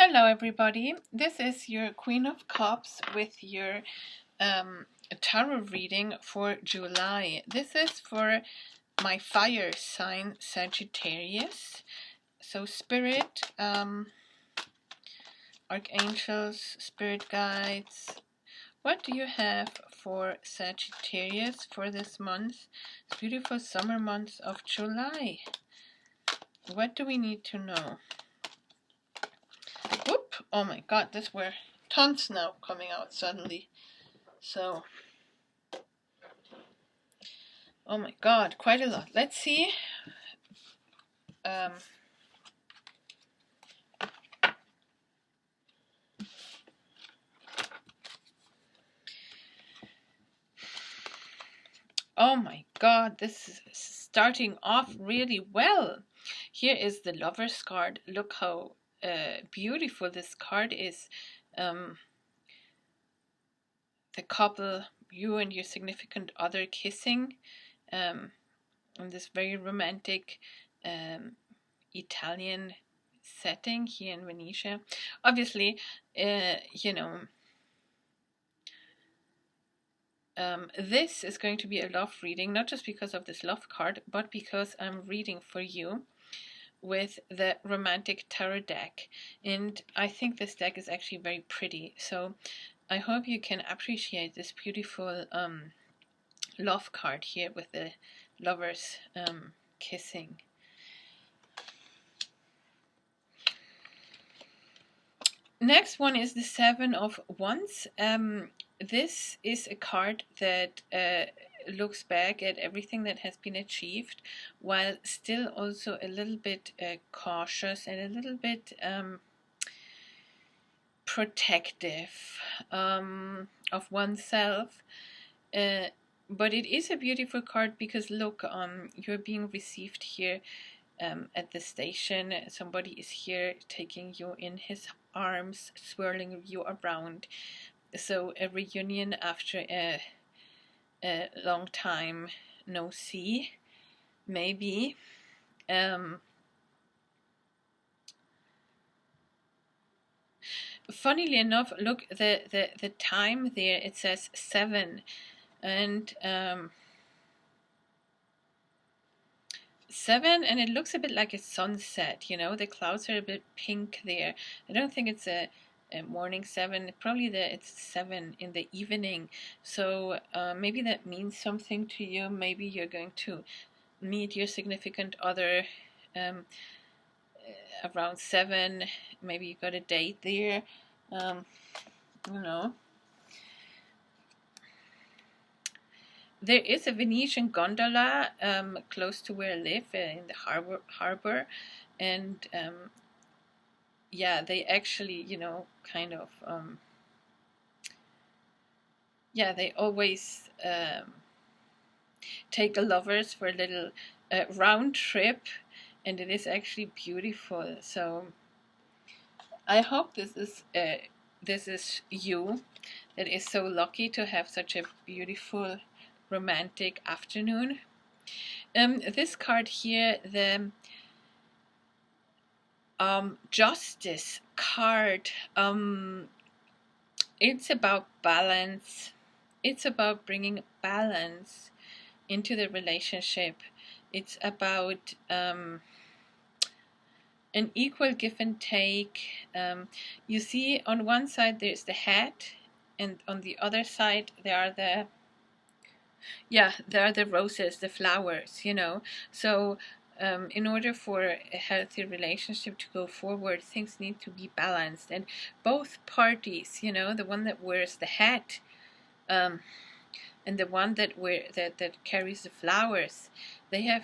Hello everybody, this is your Queen of Cups with your tarot reading for July. This is for my fire sign Sagittarius. So spirit, archangels, spirit guides, what do you have for Sagittarius for this month, this beautiful summer month of July? What do we need to know? Whoop! Oh my god, this were tons now coming out suddenly. So, oh my god, quite a lot. Let's see. Oh my god, this is starting off really well. Here is the Lover's card. Look how beautiful this card is. The couple, you and your significant other kissing in this very romantic Italian setting here in Venetia. Obviously, you know, this is going to be a love reading, not just because of this love card, but because I'm reading for you with the romantic tarot deck. And I think this deck is actually very pretty. So I hope you can appreciate this beautiful love card here with the lovers kissing. Next one is the Seven of Wands. This is a card that looks back at everything that has been achieved, while still also a little bit cautious and a little bit protective of oneself. But it is a beautiful card because look, you're being received here at the station. Somebody is here taking you in his arms, swirling you around. So a reunion after a long time no see, maybe. Funnily enough, look, the time there, it says 7, and 7, and it looks a bit like a sunset, you know, the clouds are a bit pink there. I don't think it's a morning 7, probably it's 7 in the evening. So maybe that means something to you. Maybe you're going to meet your significant other around 7. Maybe you got a date there. You know, there is a Venetian gondola close to where I live in the harbor, and yeah, they actually, you know, kind of yeah, they always take the lovers for a little round trip, and it is actually beautiful. So I hope this is you that is so lucky to have such a beautiful romantic afternoon. This card here, the Justice card, it's about balance. It's about bringing balance into the relationship. It's about an equal give and take. You see, on one side there's the head, and on the other side there are the roses, the flowers, you know. So in order for a healthy relationship to go forward, things need to be balanced, and both parties, you know, the one that wears the hat and the one that carries the flowers, they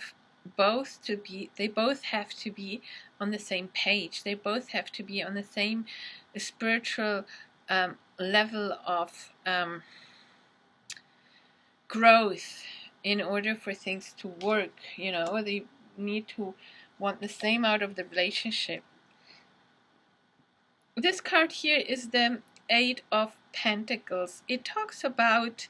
both have to be on the same page. They both have to be on the same spiritual level of growth in order for things to work. You know, they need to want the same out of the relationship. This card here is the Eight of Pentacles. It talks about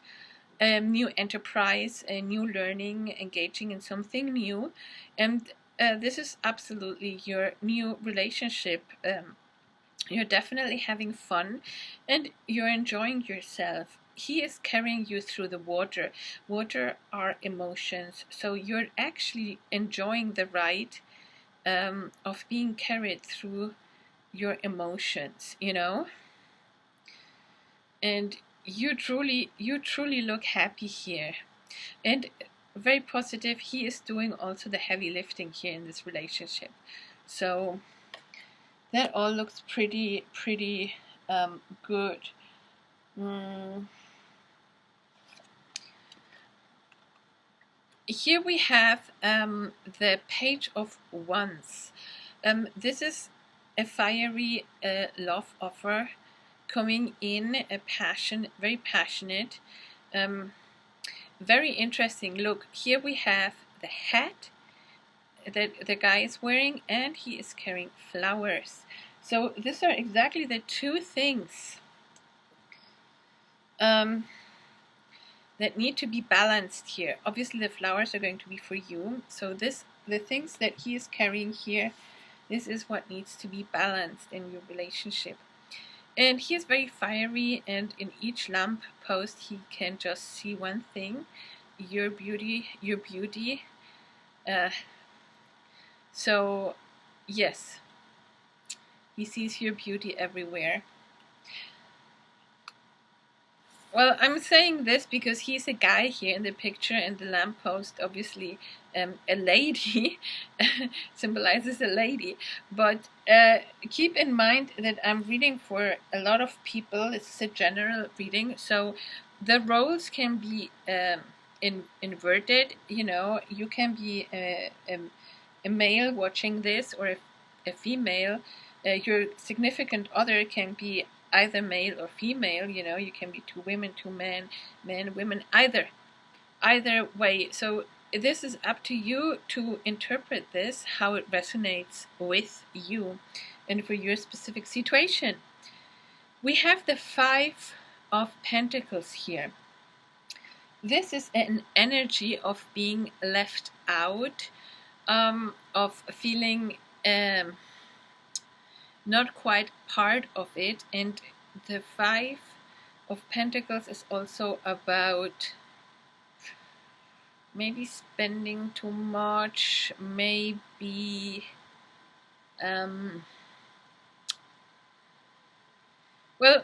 new enterprise, new learning, engaging in something new, and this is absolutely your new relationship You're definitely having fun and you're enjoying yourself. He is carrying you through the water. Water are emotions. So you're actually enjoying the ride of being carried through your emotions, you know? And you truly look happy here. And very positive. He is doing also the heavy lifting here in this relationship. So that all looks pretty good. Here we have the Page of Wands. This is a fiery love offer coming in, a passion, very passionate, very interesting. Look, here we have the hat that the guy is wearing, and he is carrying flowers. So these are exactly the two things that need to be balanced here. Obviously the flowers are going to be for you, so the things that he is carrying here, this is what needs to be balanced in your relationship. And he is very fiery, and in each lamp post he can just see one thing: your beauty, your beauty. So yes, he sees your beauty everywhere. Well, I'm saying this because he's a guy here in the picture, and the lamppost, obviously, a lady, symbolizes a lady. But keep in mind that I'm reading for a lot of people. It's a general reading, so the roles can be inverted. You know, you can be a male watching this, or a female. Your significant other can be either male or female. You know, you can be two women, two men, women, either way. So this is up to you to interpret this, how it resonates with you and for your specific situation. We have the Five of Pentacles here. This is an energy of being left out, of feeling not quite part of it. And the Five of Pentacles is also about maybe spending too much, maybe well,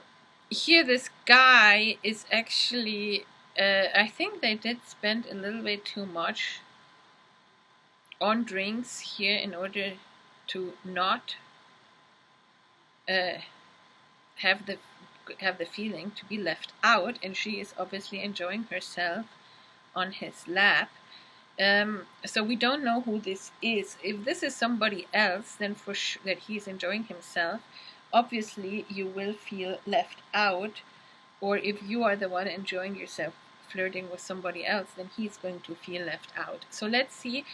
here this guy is actually I think they did spend a little bit too much on drinks here in order to not have the feeling to be left out, and she is obviously enjoying herself on his lap. So we don't know who this is. If this is somebody else, then for sure that he's enjoying himself, obviously you will feel left out. Or if you are the one enjoying yourself flirting with somebody else, then he's going to feel left out. So let's see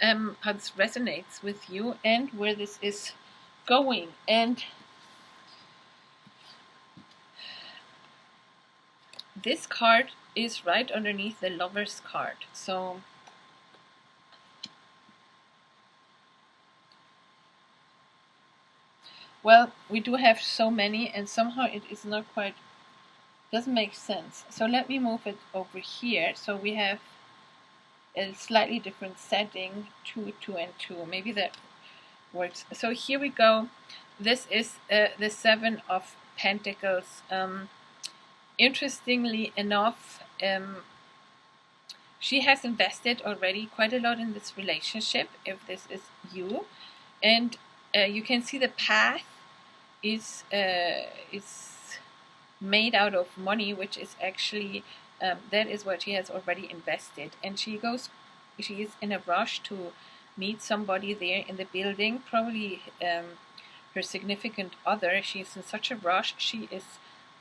how this resonates with you and where this is going. And this card is right underneath the Lover's card. So well, we do have so many, and somehow it is not quite, doesn't make sense. So let me move it over here. So we have a slightly different setting, 2, 2, and 2. Maybe that works. So here we go. This is the Seven of Pentacles. Interestingly enough, she has invested already quite a lot in this relationship, if this is you. And you can see the path is made out of money, which is actually that is what she has already invested. And she is in a rush to meet somebody there in the building, probably her significant other. She's in such a rush, she is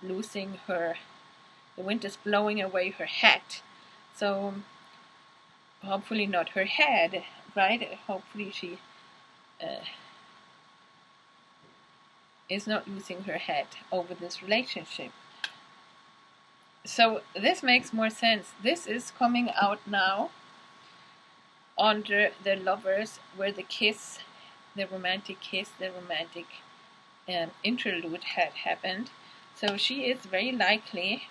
losing the wind is blowing away her hat. So hopefully not her head, right? Hopefully she is not losing her head over this relationship. So this makes more sense. This is coming out now under the Lovers, where the kiss, the romantic kiss, the romantic interlude had happened. So she is very likely,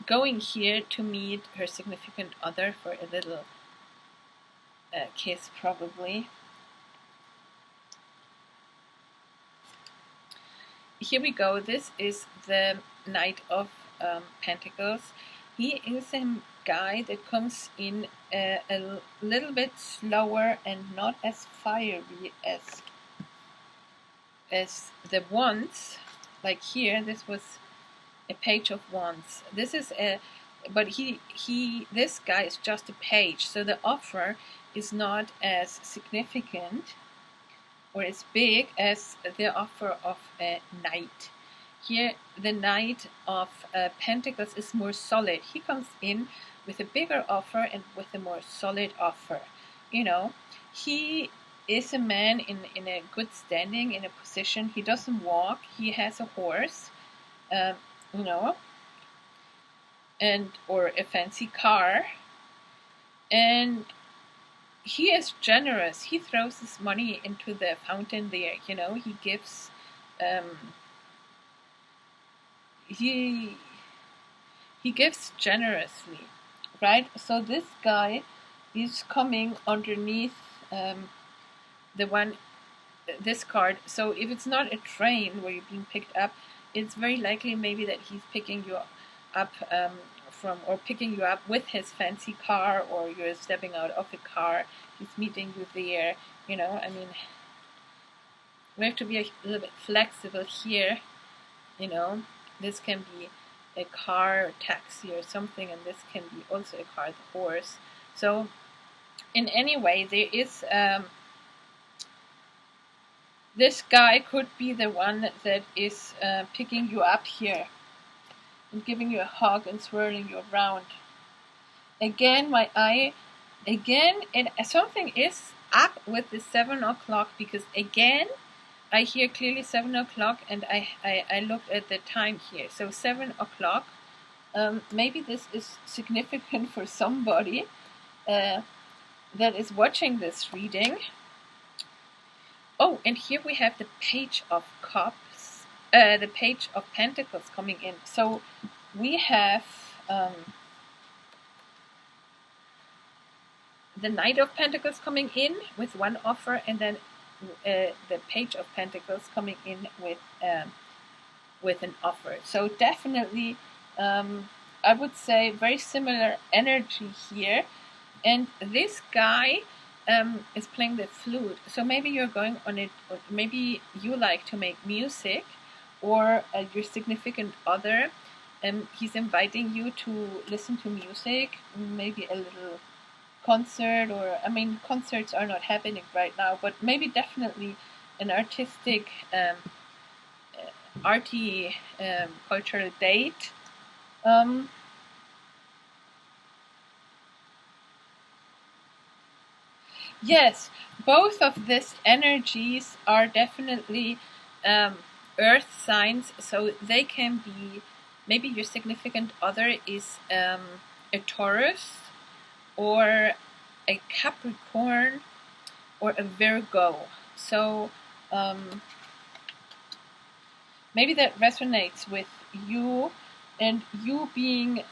going here to meet her significant other for a little kiss, probably. Here we go. This is the Knight of Pentacles. He is a guy that comes in a little bit slower and not as fiery as the Wands. Like here, this was a Page of Wands. This is but this guy is just a page, so the offer is not as significant or as big as the offer of a knight. Here, the Knight of Pentacles is more solid. He comes in with a bigger offer and with a more solid offer. You know, he is a man in a good standing, in a position. He doesn't walk. He has a horse, you know, or a fancy car, and he is generous. He throws his money into the fountain there. You know, he gives. He gives generously, right? So this guy is coming underneath this card. So if it's not a train where you're being picked up, it's very likely maybe that he's picking you up picking you up with his fancy car, or you're stepping out of a car. He's meeting you there. You know, I mean, we have to be a little bit flexible here. You know, this can be a car, taxi, or something, and this can be also a car, the horse. So, in any way, there is this guy could be the one that is picking you up here and giving you a hug and swirling you around. Again, and something is up with the 7 o'clock, because again, I hear clearly 7 o'clock, and I looked at the time here. So 7 o'clock, maybe this is significant for somebody that is watching this reading. Oh, and here we have the Page of Cups, the Page of Pentacles coming in. So we have the Knight of Pentacles coming in with one offer, and then the Page of Pentacles coming in with an offer. So definitely, I would say very similar energy here. And this guy is playing the flute. So maybe you're going on it, or maybe you like to make music, or your significant other, he's inviting you to listen to music, maybe a little concert, or I mean, concerts are not happening right now, but maybe definitely an artistic, arty, cultural date. Yes, both of these energies are definitely earth signs, so they can be, maybe your significant other is a Taurus, or a Capricorn, or a Virgo. So maybe that resonates with you, and you being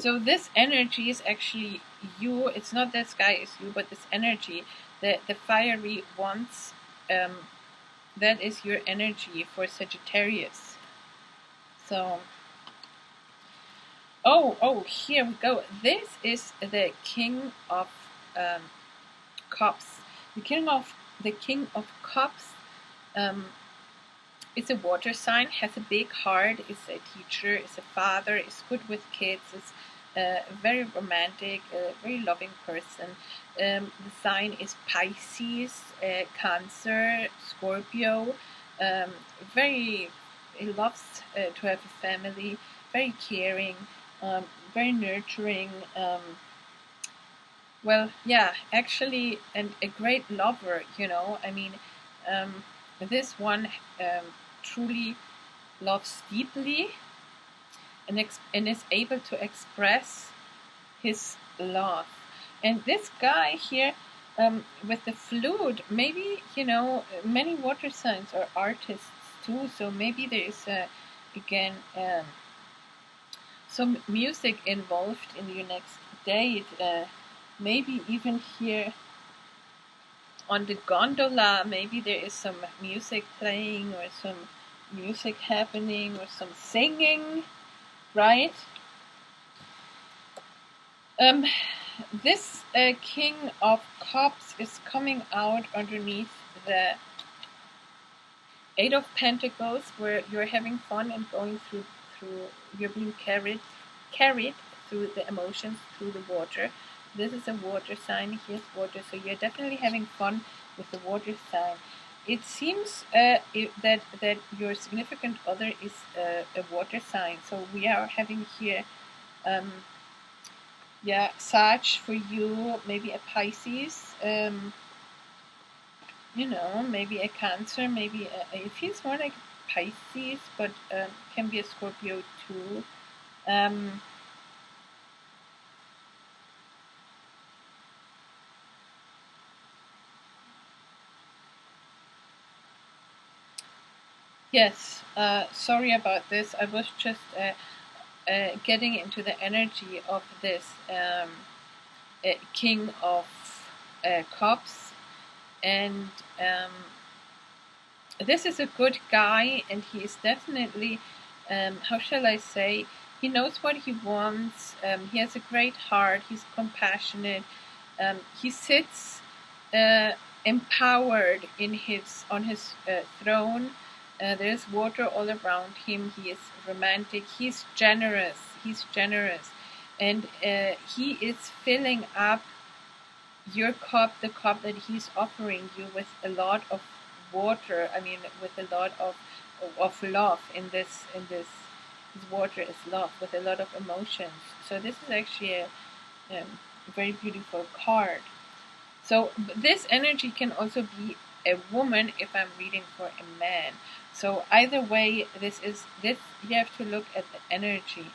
so this energy is actually you. It's not this guy is you, but this energy, the fiery ones, that is your energy for Sagittarius. So oh, here we go. This is the King of Cups. The King of Cups is a water sign, has a big heart, is a teacher, is a father, is good with kids, is very romantic, a very loving person. The sign is Pisces, Cancer, Scorpio. He loves to have a family, very caring, very nurturing. Well, yeah, actually, and a great lover, you know. I mean, this one truly loves deeply, and is able to express his love. And this guy here, with the flute, maybe, you know, many water signs are artists too, so maybe there is again some music involved in your next date. Maybe even here on the gondola, maybe there is some music playing or some music happening or some singing, right? This King of Cups is coming out underneath the Eight of Pentacles, where you're having fun and going through you're being carried through the emotions, through the water. This is a water sign. Here's water, so you're definitely having fun with the water sign. It seems that your significant other is a water sign. So we are having here, yeah, Sag for you, maybe a Pisces. You know, maybe a Cancer, maybe it feels more like Pisces, but can be a Scorpio too. Yes, sorry about this. I was just getting into the energy of this King of Cups, and this is a good guy, and he is definitely, how shall I say, he knows what he wants. He has a great heart. He's compassionate. He sits empowered on his throne. There's water all around him. He is romantic. He's generous. And he is filling up your cup, the cup that he's offering you, with a lot of water. I mean, with a lot of love in this. His water is love, with a lot of emotions. So this is actually a very beautiful card. So this energy can also be a woman if I'm reading for a man. So either way, this you have to look at the energy.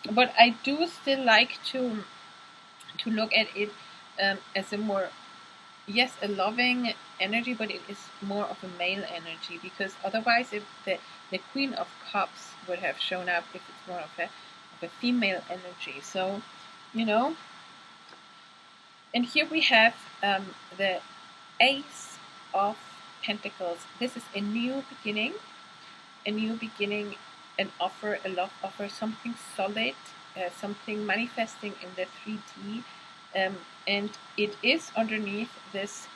But I do still like to look at it as a more, yes, a loving energy, but it is more of a male energy, because otherwise, if the Queen of Cups would have shown up if it's more of a female energy. So, you know, and here we have the Ace of Pentacles. This is a new beginning, an offer, a love offer, something solid, something manifesting in the 3D. And it is underneath this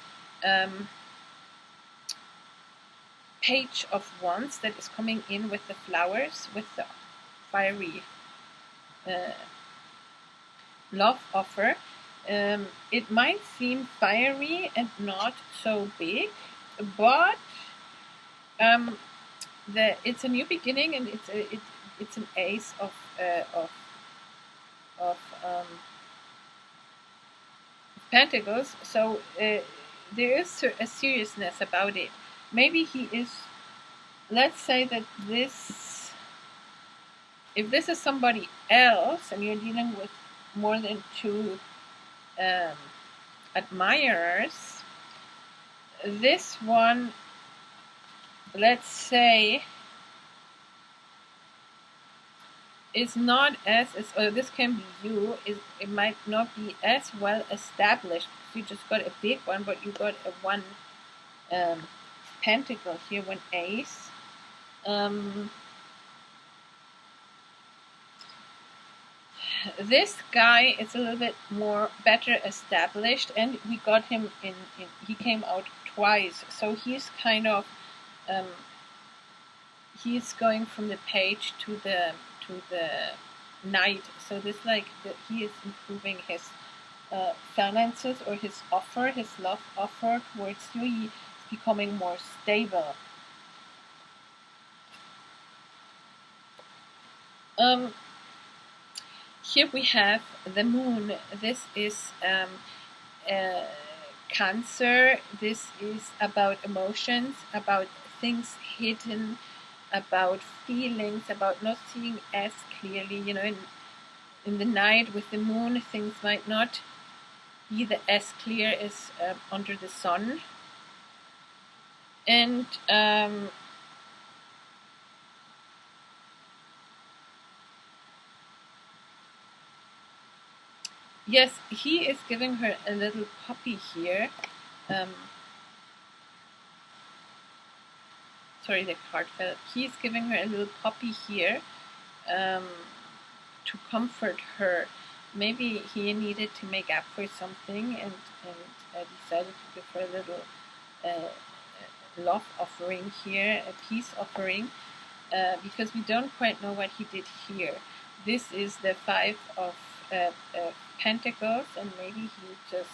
Page of Wands that is coming in with the flowers, with the fiery love offer. It might seem fiery and not so big, but it's a new beginning, and it's an Ace of Pentacles. So there is a seriousness about it. Maybe he is. Let's say that if this is somebody else, and you're dealing with more than two admirers, this one, let's say, is not as, or this can be you, it might not be as well established. You just got a big one, but you got a one pentacle here, one ace. This guy is a little bit more better established, and we got him in he came out twice, so he's kind of he's going from the Page to the Knight. So this, like, he is improving his finances, or his offer, his love offer towards you. He's becoming more stable. Here we have the Moon. This is Cancer. This is about emotions, about things hidden, about feelings, about not seeing as clearly. You know, in the night with the moon, things might not be as clear as under the sun. And yes, he is giving her a little puppy here. Sorry, the card fell. He's giving her a little puppy here to comfort her. Maybe he needed to make up for something and decided to give her a little love offering here, a peace offering, because we don't quite know what he did here. This is the Five of Pentacles, and maybe he just,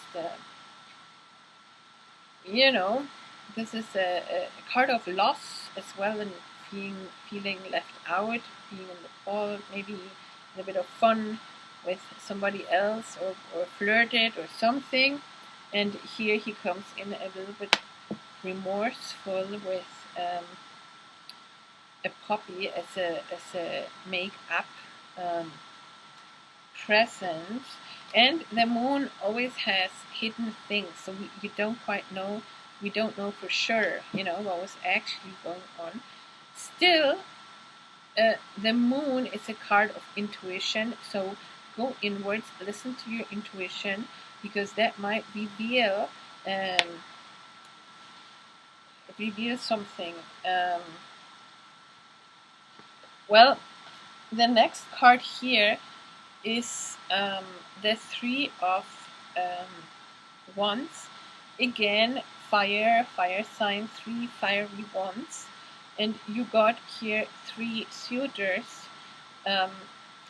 you know, this is a card of loss as well, and feeling left out, being in the cold, maybe a bit of fun with somebody else, or flirted or something. And here he comes in a little bit remorseful with a puppy as a make-up present. And the moon always has hidden things, so you don't quite know. We don't know for sure, you know, what was actually going on. Still, the moon is a card of intuition, so go inwards, listen to your intuition, because that might reveal something. Well, the next card here is the Three of Wands. Again, fire sign, 3 fiery wands. And you got here 3 suitors.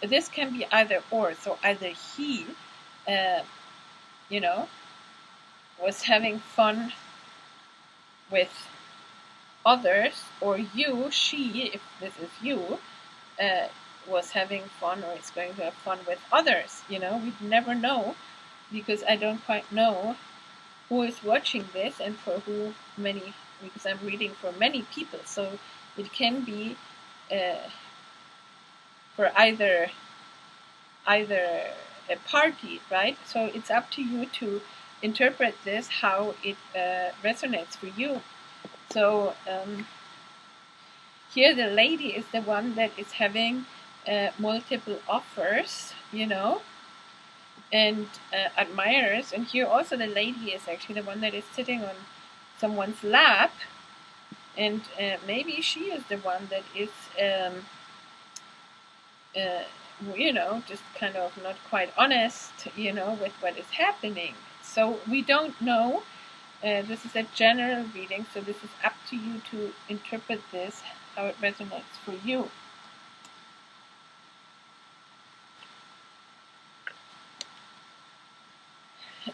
This can be either or. So either he, you know, was having fun with others, or you, she, if this is you, was having fun or is going to have fun with others. You know, we'd never know, because I don't quite know who is watching this and for who many, because I'm reading for many people, so it can be for either a party, right? So it's up to you to interpret this how it resonates for you. So here the lady is the one that is having multiple offers, you know, and admirers. And here also the lady is actually the one that is sitting on someone's lap, and maybe she is the one that is you know, just kind of not quite honest, you know, with what is happening. So we don't know. This is a general reading, so this is up to you to interpret this how it resonates for you.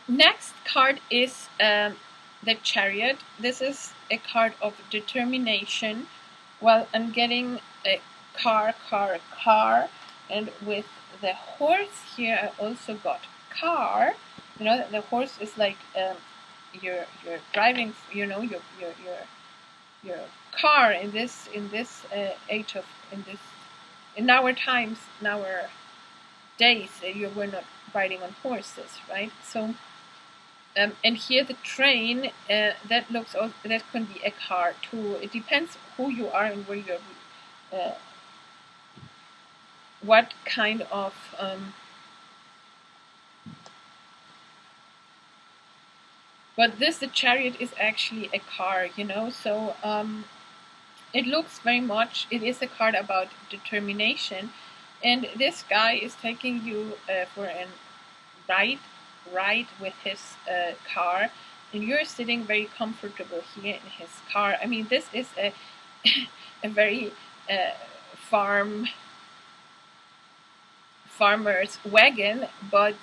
Next card is the Chariot. This is a card of determination. Well, I'm getting a car, and with the horse here, I also got car. You know, the horse is like you're driving. You know, your car in this age of in our times, in our days, you were not riding on horses, right? So. And here the train, that can be a car too. It depends who you are and where you're, what kind of but the Chariot is actually a car, you know. So it looks very much. It is a card about determination, and this guy is taking you for a ride with his car, and you're sitting very comfortable here in his car. I mean, this is a a very farmer's wagon, but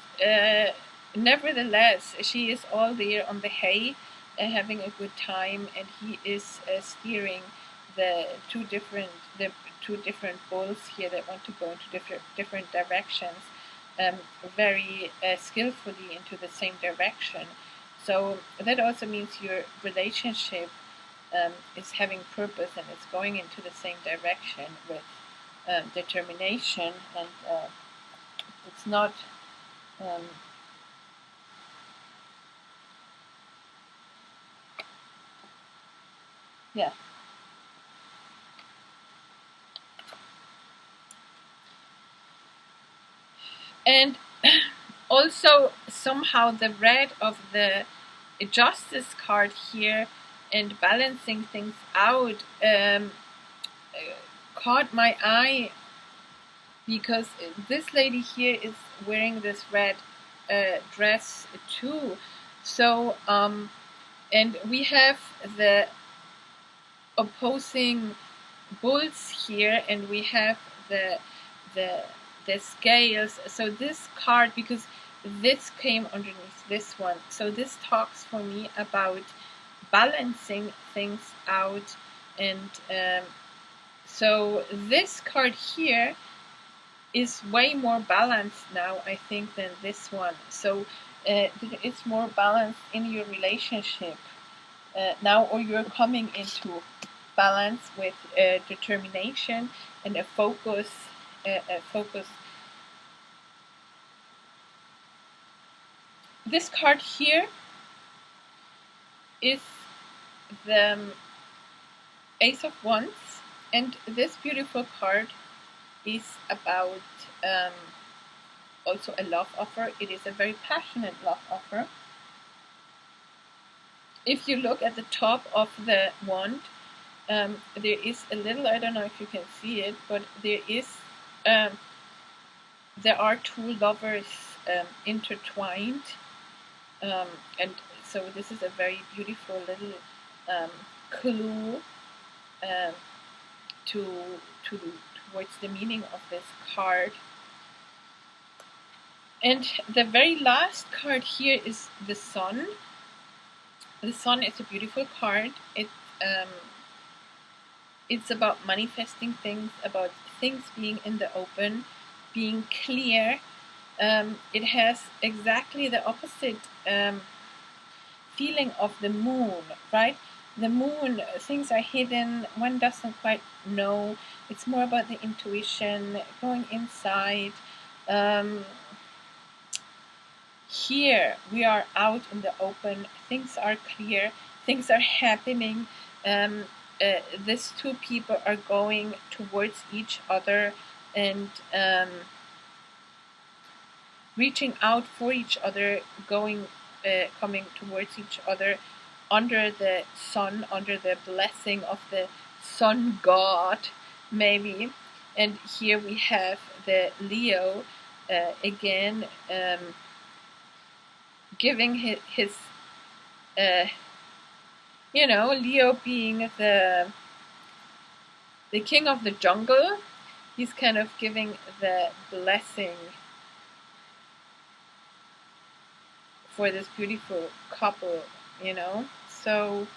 nevertheless, she is all there on the hay, having a good time, and he is steering the two different bulls here that want to go into different directions. Very skillfully into the same direction. So that also means your relationship is having purpose and is going into the same direction with determination, and it's not yeah. And also somehow the red of the Justice card here and balancing things out caught my eye, because this lady here is wearing this red dress too. So and we have the opposing bulls here, and we have the the the scales. So this card, because this came underneath this one, so this talks for me about balancing things out. And so this card here is way more balanced now, I think, than this one. So it's more balanced in your relationship now, or you're coming into balance with determination and a focus. This card here is the Ace of Wands, and this beautiful card is about also a love offer. It is a very passionate love offer. If you look at the top of the wand, there is a little, I don't know if you can see it, but there are two lovers intertwined, and so this is a very beautiful little clue towards the meaning of this card. And the very last card here is the Sun. The Sun is a beautiful card. It's about manifesting things, about things being in the open, being clear. It has exactly the opposite feeling of the moon, right? The moon, things are hidden, one doesn't quite know. It's more about the intuition, going inside. Here we are out in the open, things are clear, things are happening. These two people are going towards each other and reaching out for each other, coming towards each other under the sun, under the blessing of the sun god, maybe. And here we have the Leo again, giving his Leo being the king of the jungle. He's kind of giving the blessing for this beautiful couple, so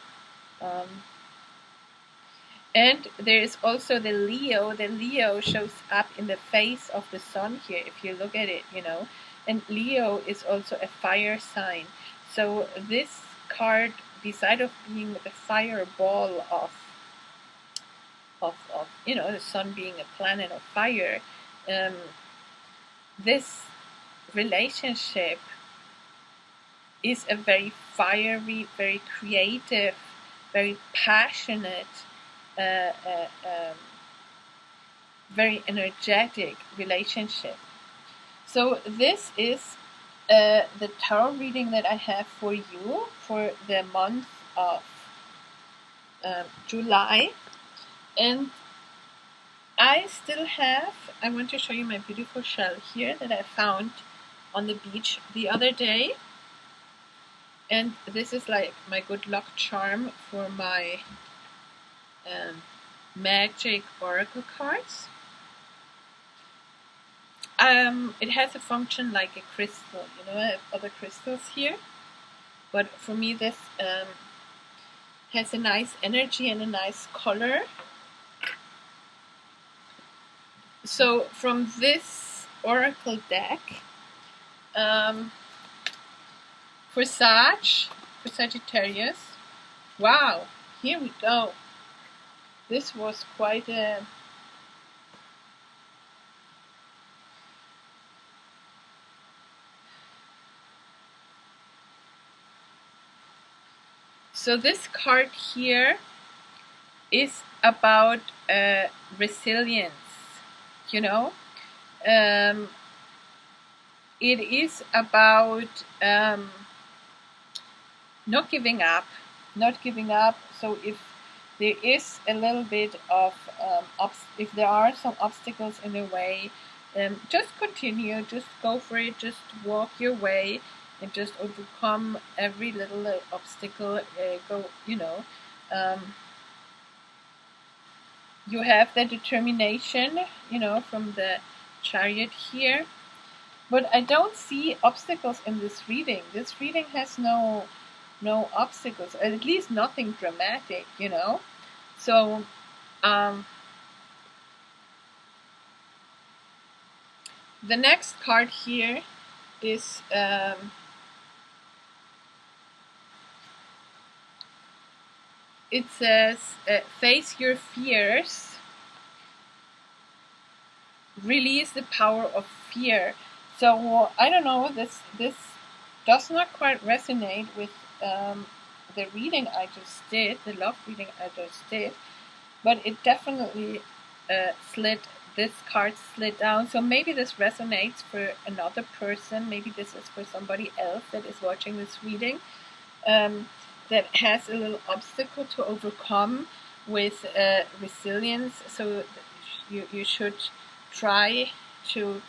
and there is also the Leo. The Leo shows up in the face of the sun here, if you look at it, and Leo is also a fire sign. So this card, beside of being the fireball of the sun being a planet of fire, this relationship is a very fiery, very creative, very passionate, very energetic relationship. So this is the tarot reading that I have for you for the month of July. And I want to show you my beautiful shell here that I found on the beach the other day. And this is like my good luck charm for my magic oracle cards. It has a function like a crystal, I have other crystals here, but for me this has a nice energy and a nice color. So from this oracle deck, for Sagittarius, wow, here we go. This was quite a... So this card here is about resilience, you know. It is about not giving up, So if there is a little bit of if there are some obstacles in the way, just continue, just go for it, just walk your way, and just overcome every little obstacle. You have the determination, from the Chariot here. But I don't see obstacles in this reading. This reading has no obstacles, at least nothing dramatic, So, the next card here is it says, face your fears, release the power of fear. So I don't know, this does not quite resonate with the reading I just did, the love reading I just did, but it definitely this card slid down. So maybe this resonates for another person. Maybe this is for somebody else that is watching this reading, that has a little obstacle to overcome with resilience. So you should try to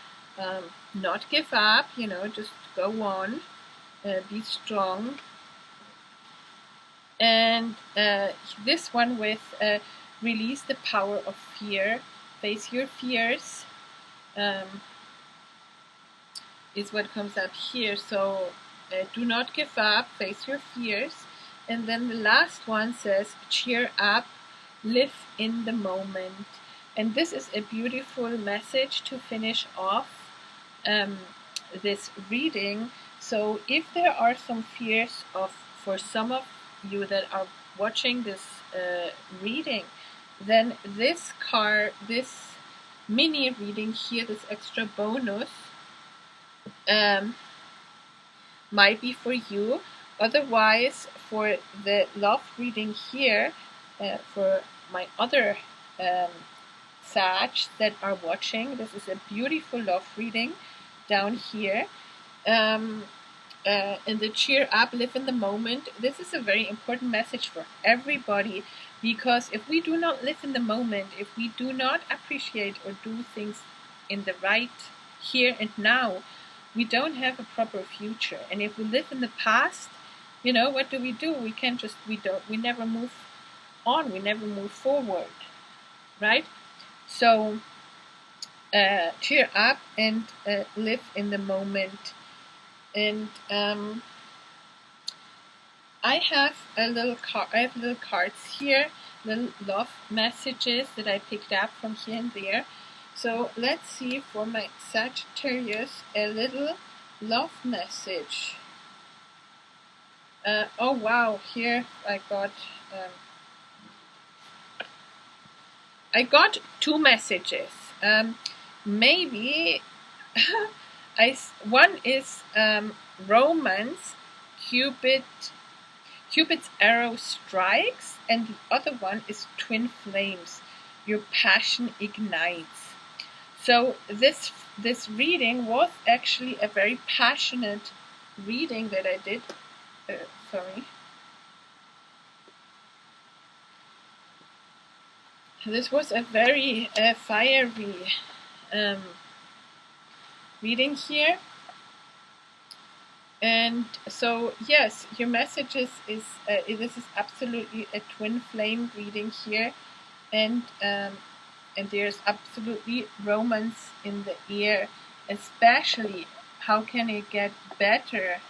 not give up, just go on, be strong. And this one with release the power of fear, face your fears, is what comes up here. So do not give up, face your fears. And then the last one says, cheer up, live in the moment. And this is a beautiful message to finish off this reading. So if there are some fears for some of you that are watching this reading, then this mini reading here, this extra bonus, might be for you. Otherwise, for the love reading here, for my other Sag that are watching, this is a beautiful love reading down here. And the cheer up, live in the moment. This is a very important message for everybody, because if we do not live in the moment, if we do not appreciate or do things in the right here and now, we don't have a proper future. And if we live in the past, what do? We never move on, we never move forward, right? So cheer up and live in the moment. And I have little cards here, little love messages that I picked up from here and there. So let's see for my Sagittarius a little love message. Oh wow, here I got two messages. Maybe one is romance, Cupid's arrow strikes, and the other one is twin flames, your passion ignites. So this reading was actually a very passionate reading that I did. Sorry. This was a very fiery reading here. And so, yes, your message is this is absolutely a twin flame reading here, and there's absolutely romance in the air. Especially, how can it get better?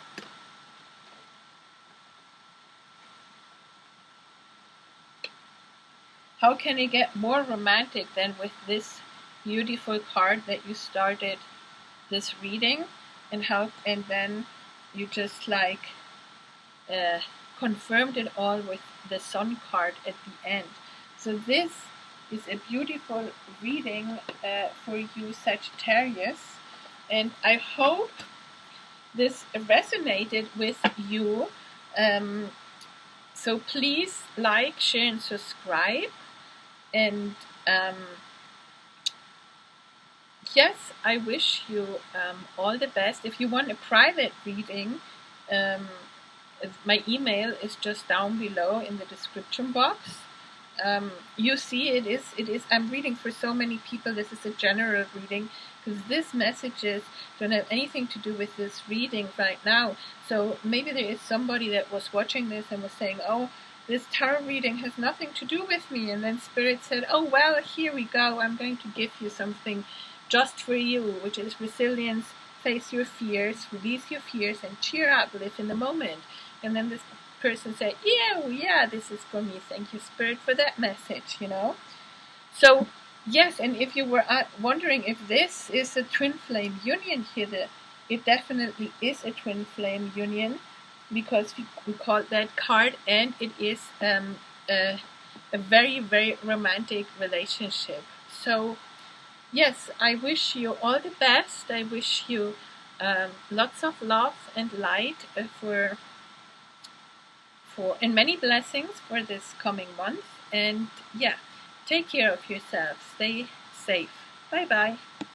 How can it get more romantic than with this beautiful card that you started this reading, and then you just confirmed it all with the Sun card at the end. So this is a beautiful reading for you, Sagittarius, and I hope this resonated with you. So please like, share, and subscribe. And yes, I wish you all the best. If you want a private reading, my email is just down below in the description box. You see, it is. I'm reading for so many people. This is a general reading because these messages don't have anything to do with this reading right now. So maybe there is somebody that was watching this and was saying, "Oh, this tarot reading has nothing to do with me," and then Spirit said, "Oh well, here we go. I'm going to give you something just for you, which is resilience. Face your fears, release your fears, and cheer up. Live in the moment." And then this person said, yeah, this is for me. Thank you, Spirit, for that message, So, yes, and if you were wondering if this is a twin flame union here, it definitely is a twin flame union because we call that card, and it is a very, very romantic relationship. So, yes, I wish you all the best. I wish you lots of love and light and many blessings for this coming month. And yeah, take care of yourself. Stay safe. Bye bye.